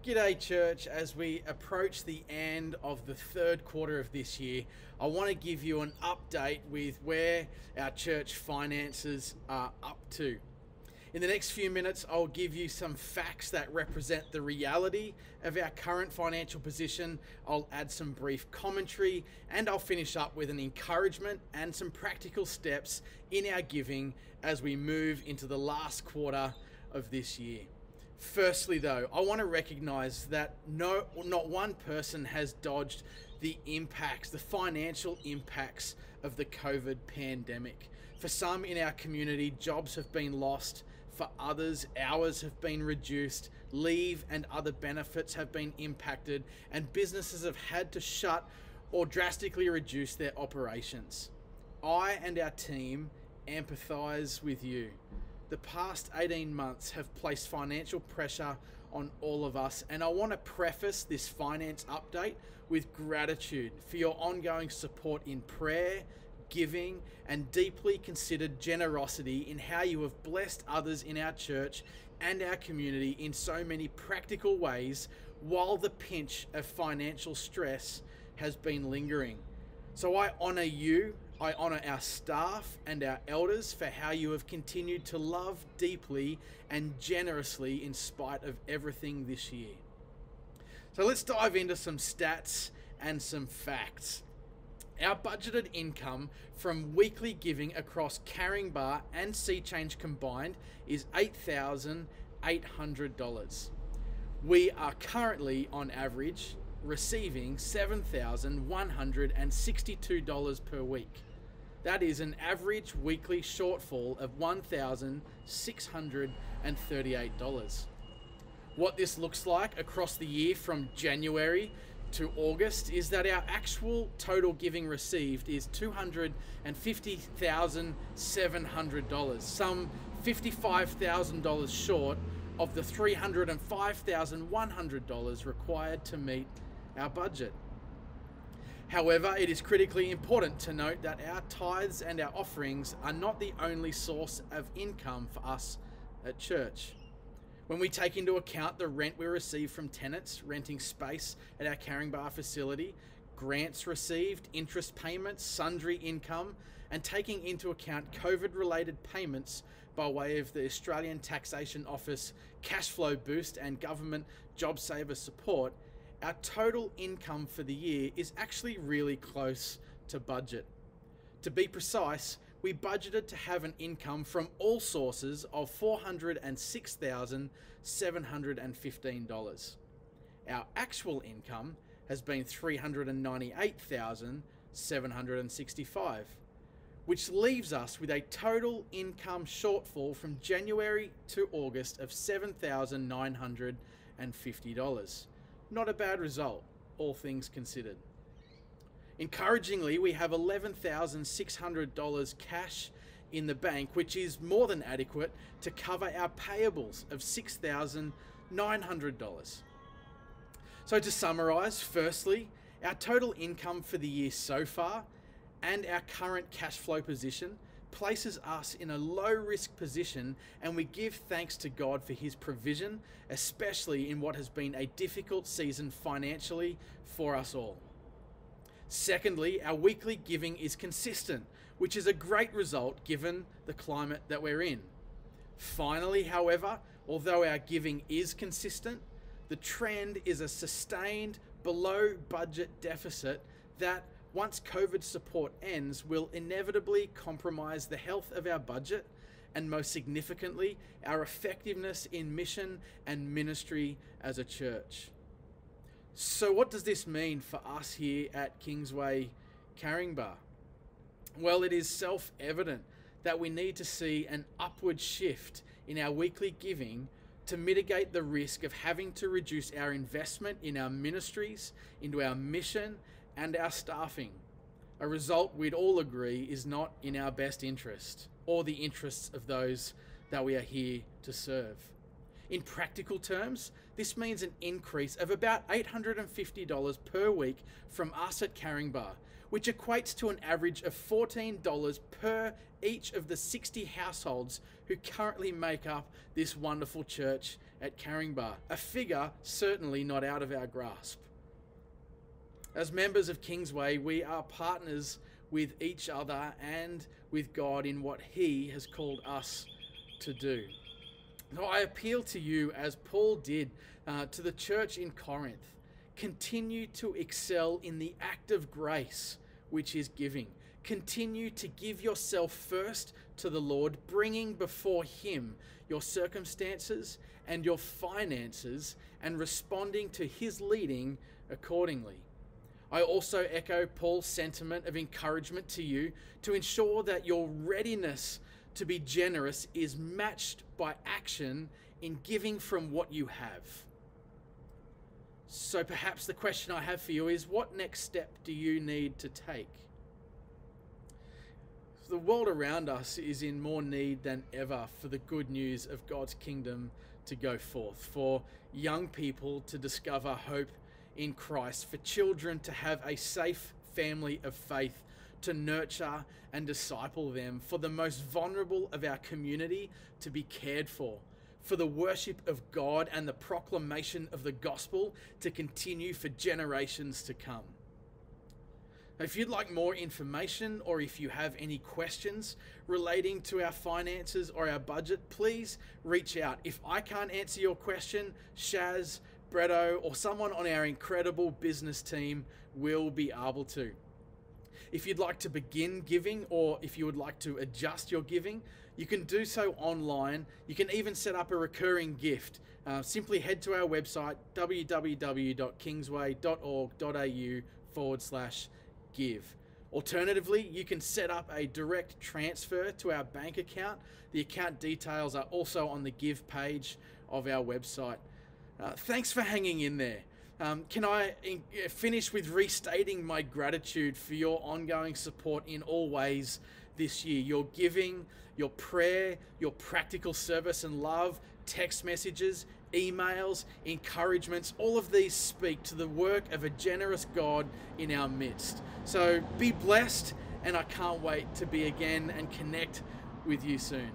G'day church. As we approach the end of the third quarter of this year, I want to give you an update with where our church finances are up to. In the next few minutes, I'll give you some facts that represent the reality of our current financial position. I'll add some brief commentary, and I'll finish up with an encouragement and some practical steps in our giving as we move into the last quarter of this year. Firstly, though, I want to recognize that not one person has dodged the impacts, the financial impacts of the COVID pandemic. For some in our community, jobs have been lost. For others, hours have been reduced, leave and other benefits have been impacted, and businesses have had to shut or drastically reduce their operations. I and our team empathize with you. The past 18 months have placed financial pressure on all of us, and I want to preface this finance update with gratitude for your ongoing support in prayer, giving, and deeply considered generosity in how you have blessed others in our church and our community in so many practical ways while the pinch of financial stress has been lingering. So I honor you. I honor our staff and our elders for how you have continued to love deeply and generously in spite of everything this year. So let's dive into some stats and some facts. Our budgeted income from weekly giving across Caringbah and Sea Change combined is $8,800. We are currently on average receiving $7,162 per week. That is an average weekly shortfall of $1,638. What this looks like across the year from January to August is that our actual total giving received is $250,700, some $55,000 short of the $305,100 required to meet our budget. However, it is critically important to note that our tithes and our offerings are not the only source of income for us at church. When we take into account the rent we receive from tenants renting space at our Caringbah facility, grants received, interest payments, sundry income, and taking into account COVID-related payments by way of the Australian Taxation Office cash flow boost and government JobSaver support, our total income for the year is actually really close to budget. To be precise, we budgeted to have an income from all sources of $406,715. Our actual income has been $398,765, which leaves us with a total income shortfall from January to August of $7,950. Not a bad result, all things considered. Encouragingly, we have $11,600 cash in the bank, which is more than adequate to cover our payables of $6,900. So to summarize, firstly, our total income for the year so far and our current cash flow position places us in a low-risk position, and we give thanks to God for his provision, especially in what has been a difficult season financially for us all. Secondly, our weekly giving is consistent, which is a great result given the climate that we're in. Finally, however, although our giving is consistent, the trend is a sustained below-budget deficit that, once COVID support ends, will inevitably compromise the health of our budget and, most significantly, our effectiveness in mission and ministry as a church. So what does this mean for us here at Kingsway Caringbah? Well, it is self-evident that we need to see an upward shift in our weekly giving to mitigate the risk of having to reduce our investment in our ministries, into our mission, and our staffing, a result we'd all agree is not in our best interest or the interests of those that we are here to serve. In practical terms, this means an increase of about $850 per week from us at Caringbah, which equates to an average of $14 per each of the 60 households who currently make up this wonderful church at Caringbah, a figure certainly not out of our grasp. As members of Kingsway, we are partners with each other and with God in what He has called us to do. So I appeal to you, as Paul did to the church in Corinth, continue to excel in the act of grace which is giving. Continue to give yourself first to the Lord, bringing before Him your circumstances and your finances and responding to His leading accordingly. I also echo Paul's sentiment of encouragement to you to ensure that your readiness to be generous is matched by action in giving from what you have. So perhaps the question I have for you is, what next step do you need to take? The world around us is in more need than ever for the good news of God's kingdom to go forth, for young people to discover hope in Christ, for children to have a safe family of faith to nurture and disciple them, for the most vulnerable of our community to be cared for the worship of God and the proclamation of the gospel to continue for generations to come. If you'd like more information, or if you have any questions relating to our finances or our budget, please reach out. If I can't answer your question, Shaz, Bretto, or someone on our incredible business team will be able to. If you'd like to begin giving, or if you would like to adjust your giving, you can do so online. You can even set up a recurring gift. Simply head to our website, www.kingsway.org.au/give. Alternatively, you can set up a direct transfer to our bank account. The account details are also on the give page of our website. Thanks for hanging in there. Can I finish with restating my gratitude for your ongoing support in all ways this year? Your giving, your prayer, your practical service and love, text messages, emails, encouragements, all of these speak to the work of a generous God in our midst. So be blessed, and I can't wait to be again and connect with you soon.